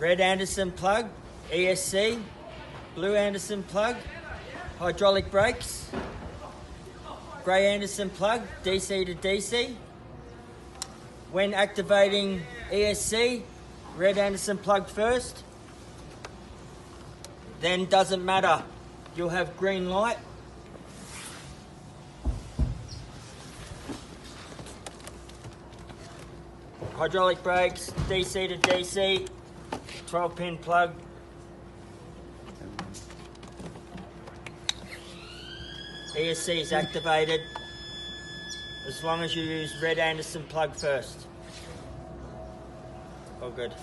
Red Anderson plug, ESC. Blue Anderson plug, hydraulic brakes. Grey Anderson plug, DC to DC. When activating ESC, red Anderson plug first. Then doesn't matter, you'll have green light. Hydraulic brakes, DC to DC, 12-pin plug. ESC is activated as long as you use red Anderson plug first. All good.